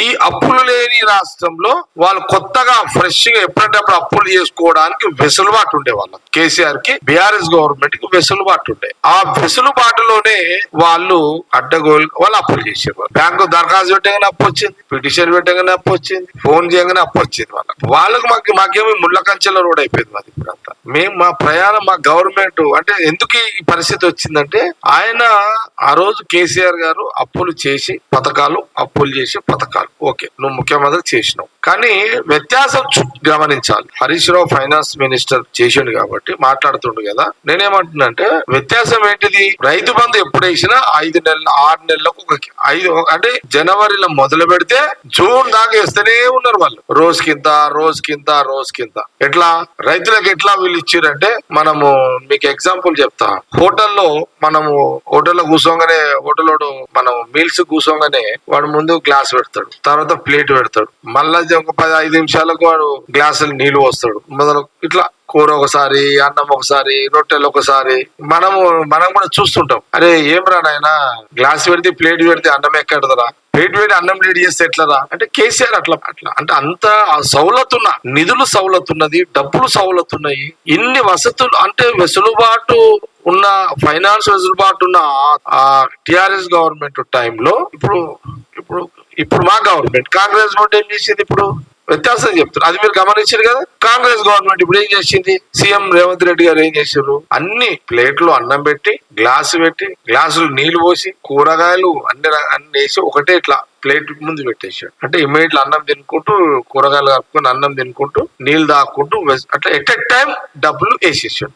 ఈ అప్పులు లేని రాష్ట్రంలో వాళ్ళు కొత్తగా ఫ్రెష్ గా ఎప్పుడంటప్పుడు అప్పులు చేసుకోవడానికి వెసులుబాటు ఉండే వాళ్ళకి. కేసీఆర్ కి బీఆర్ఎస్ గవర్నమెంట్ కి వెసులుబాటు ఉండే. ఆ వెసులుబాటులోనే వాళ్ళు అడ్డగోలు వాళ్ళు అప్పులు చేసేవారు. బ్యాంకు దరఖాస్తు పెట్టగానే అప్పు వచ్చింది, పిటిషన్ పెట్టగానే అప్పు వచ్చింది, ఫోన్ చేయగానే అప్పు వచ్చింది. వాళ్ళకు మాకేమో ముళ్ళ కంచెల రోడ్ అయిపోయింది మాది ఇప్పుడంతా. మేము మా ప్రయాణం మా గవర్నమెంట్ అంటే ఎందుకు ఈ పరిస్థితి వచ్చిందంటే ఆయన ఆ రోజు కేసీఆర్ గారు అప్పులు చేసి పథకాలు, అప్పులు చేసి పథకాలు, ఓకే నువ్వు ముఖ్యమంత్రి చేసినావు, కానీ వ్యత్యాసం గమనించాలి. హరీష్ రావు ఫైనాన్స్ మినిస్టర్ చేసిండు కాబట్టి మాట్లాడుతుండు కదా. నేనేమంటున్నా అంటే వ్యత్యాసం ఏంటిది? రైతు బంధు ఎప్పుడు వేసినా 5 నెలలు 6 నెలలకు అంటే జనవరిలో మొదలు పెడితే జూన్ దాకా వేస్తూనే ఉన్నారు వాళ్ళు. రోజుకింత రోజుకింత రోజుకింత. ఎట్లా రైతులకు ఎట్లా వీళ్ళు ఇచ్చిరంటే, మనము మీకు ఎగ్జాంపుల్ చెప్తా. హోటల్లో కూర్చోగానే హోటల్లోడు మనం మీల్స్ కూర్చోగానే వాడు ముందు గ్లాస్ పెడతాడు, తర్వాత ప్లేట్ పెడతాడు, మళ్ళా ఒక 10-5 నిమిషాలకు వాడు గ్లాసులు నీళ్లు పోస్తాడు. మొదలు ఇట్లా కూర ఒకసారి, అన్నం ఒకసారి, రొట్టెలు ఒకసారి. మనం కూడా చూస్తుంటాం, అరే ఏం రా నాయనా గ్లాస్ పెడితే ప్లేట్ పెడితే అన్నం ఎక్కడదరా, ప్లేట్ పెట్టి అన్నం రెడీ చేస్తే ఎట్లరా అంటే కేసీఆర్ అట్లా అంటే అంత సౌలతున్న నిధులు సౌలతున్నది, డబ్బులు సౌలతున్నాయి, ఇన్ని వసతులు అంటే వెసులుబాటు ఉన్న ఫైనాన్స్ వెసులుబాటు ఉన్న టిఆర్ఎస్ గవర్నమెంట్ టైంలో ఇప్పుడు మా గవర్నమెంట్ కాంగ్రెస్ గవర్నమెంట్ ఏం చేసింది? ఇప్పుడు వ్యత్యాసం చెప్తారు, అది మీరు గమనించారు కదా. కాంగ్రెస్ గవర్నమెంట్ ఇప్పుడు ఏం చేసింది? సీఎం రేవంత్ రెడ్డి గారు ఏం చేశారు? అన్ని ప్లేట్లు అన్నం పెట్టి, గ్లాసు పెట్టి, గ్లాసులు నీళ్లు పోసి, కూరగాయలు అన్ని వేసి ఒకటే ఇట్లా ప్లేట్ ముందు పెట్టేసాడు. అంటే ఇమీడియట్ అన్నం తినుకుంటూ, కూరగాయలు కలుపుకొని అన్నం తినుకుంటూ, నీళ్లు తాక్కుంటూ అట్లా ఎట్ ఎ టైం డబ్బులు వేసేసాడు.